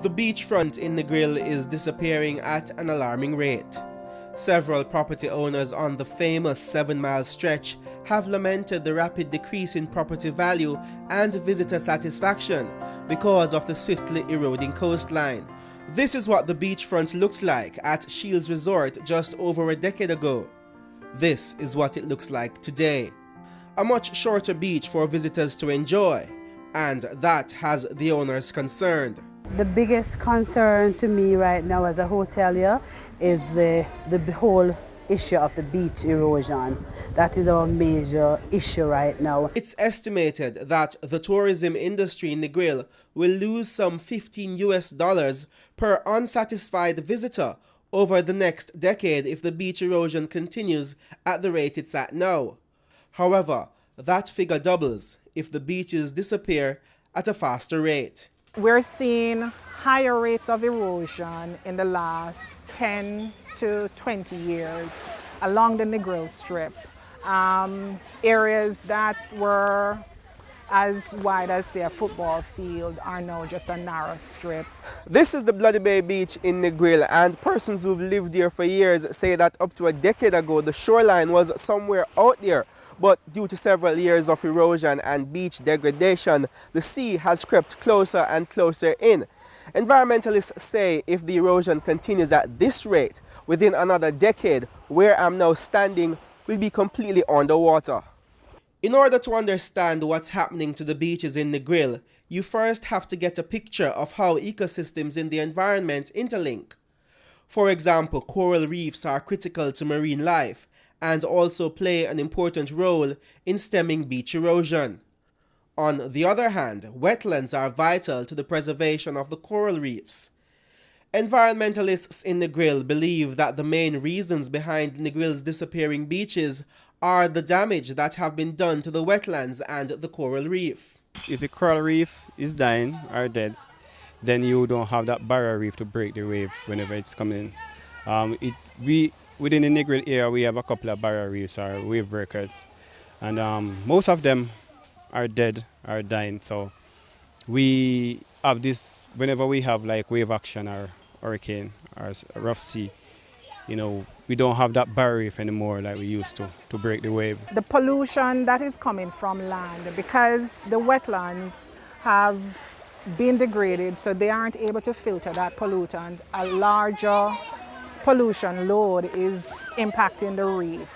The beachfront in Negril is disappearing at an alarming rate. Several property owners on the famous 7-mile stretch have lamented the rapid decrease in property value and visitor satisfaction because of the swiftly eroding coastline. This is what the beachfront looks like at Shields Resort just over a decade ago. This is what it looks like today. A much shorter beach for visitors to enjoy, and that has the owners concerned. The biggest concern to me right now as a hotelier is the whole issue of the beach erosion. That is our major issue right now. It's estimated that the tourism industry in Negril will lose some $15 per unsatisfied visitor over the next decade if the beach erosion continues at the rate it's at now. However, that figure doubles if the beaches disappear at a faster rate. We're seeing higher rates of erosion in the last 10 to 20 years along the Negril Strip. Areas that were as wide as, say, a football field are now just a narrow strip. This is the Bloody Bay Beach in Negril, and persons who've lived here for years say that up to a decade ago the shoreline was somewhere out there. But due to several years of erosion and beach degradation, the sea has crept closer and closer in. Environmentalists say if the erosion continues at this rate, within another decade, where I'm now standing will be completely underwater. In order to understand what's happening to the beaches in Negril, you first have to get a picture of how ecosystems in the environment interlink. For example, coral reefs are critical to marine life and also play an important role in stemming beach erosion. On the other hand, wetlands are vital to the preservation of the coral reefs. Environmentalists in Negril believe that the main reasons behind Negril's disappearing beaches are the damage that have been done to the wetlands and the coral reef. If the coral reef is dying or dead, then you don't have that barrier reef to break the wave whenever it's coming in. Within the Negril area, we have a couple of barrier reefs or wave breakers, and most of them are dead or dying. So we have this whenever we have like wave action or hurricane or a rough sea. You know, we don't have that barrier reef anymore like we used to break the wave. The pollution that is coming from land, because the wetlands have been degraded, so they aren't able to filter that pollutant. A larger pollution load is impacting the reef.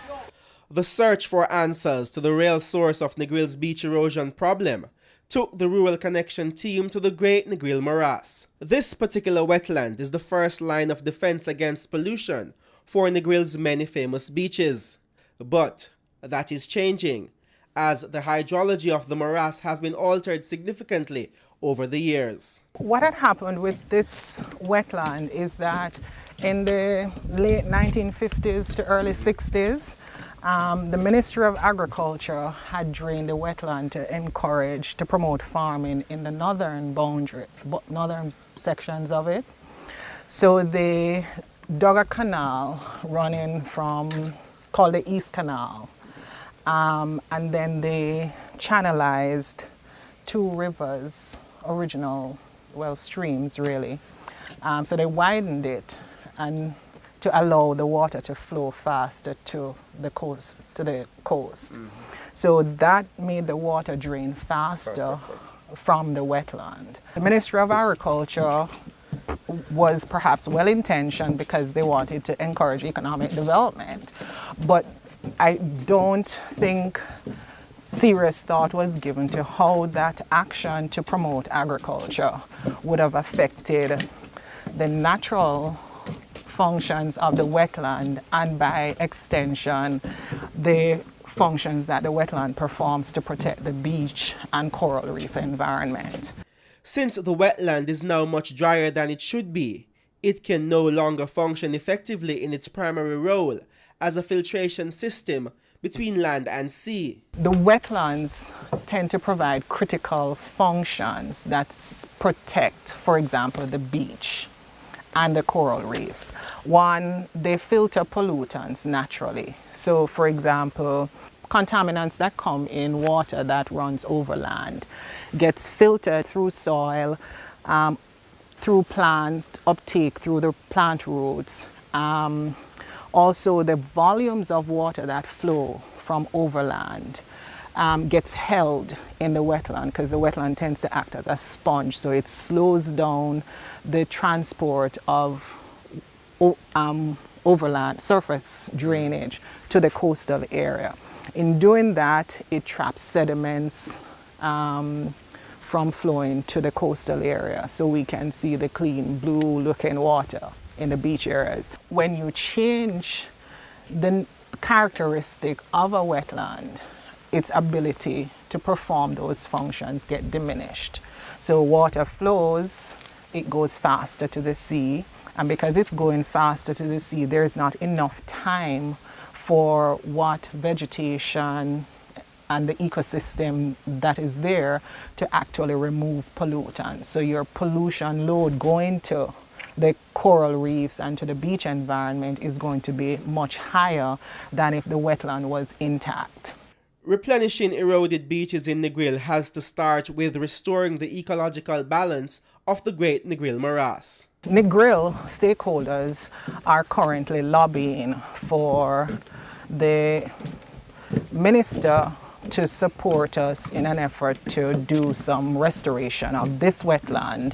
The search for answers to the real source of Negril's beach erosion problem took the Rural Connection team to the Great Negril Morass. This particular wetland is the first line of defense against pollution for Negril's many famous beaches. But that is changing, as the hydrology of the morass has been altered significantly over the years. What had happened with this wetland is that in the late 1950s to early 60s, the Ministry of Agriculture had drained the wetland to promote farming in the northern sections of it. So they dug a canal running called the East Canal, and then they channelized two rivers, streams really. So they widened it and to allow the water to flow faster to the coast. So that made the water drain faster from the wetland. The Ministry of Agriculture was perhaps well-intentioned because they wanted to encourage economic development, but I don't think serious thought was given to how that action to promote agriculture would have affected the natural functions of the wetland and by extension the functions that the wetland performs to protect the beach and coral reef environment. Since the wetland is now much drier than it should be, it can no longer function effectively in its primary role as a filtration system between land and sea. The wetlands tend to provide critical functions that protect, for example, the beach and the coral reefs. One, they filter pollutants naturally. So, for example, contaminants that come in water that runs over land gets filtered through soil, through plant uptake through the plant roots. Also, the volumes of water that flow from overland gets held in the wetland because the wetland tends to act as a sponge, so it slows down the transport of overland surface drainage to the coastal area. In doing that, it traps sediments from flowing to the coastal area, so we can see the clean blue looking water in the beach areas. When you change the characteristic of a wetland, its ability to perform those functions get diminished. So water flows, it goes faster to the sea, and because it's going faster to the sea, there's not enough time for what vegetation and the ecosystem that is there to actually remove pollutants. So your pollution load going to the coral reefs and to the beach environment is going to be much higher than if the wetland was intact. Replenishing eroded beaches in Negril has to start with restoring the ecological balance of the Great Negril Morass. Negril stakeholders are currently lobbying for the minister to support us in an effort to do some restoration of this wetland,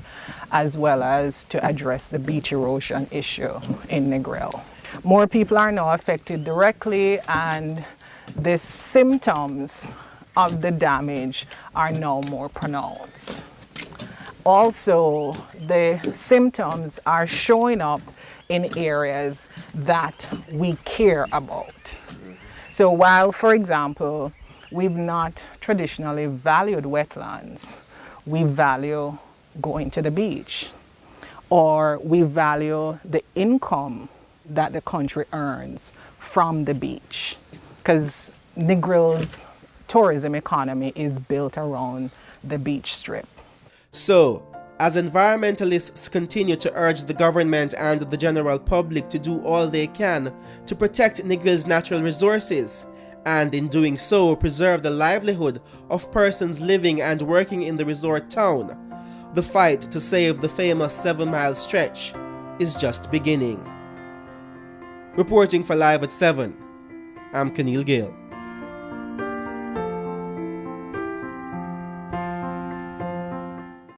as well as to address the beach erosion issue in Negril. More people are now affected directly, and the symptoms of the damage are now more pronounced. Also, the symptoms are showing up in areas that we care about. So while, for example, we've not traditionally valued wetlands, we value going to the beach, or we value the income that the country earns from the beach, because Negril's tourism economy is built around the beach strip. So, as environmentalists continue to urge the government and the general public to do all they can to protect Negril's natural resources, and in doing so preserve the livelihood of persons living and working in the resort town, the fight to save the famous 7-mile stretch is just beginning. Reporting for Live at 7, I'm Keneal Gale.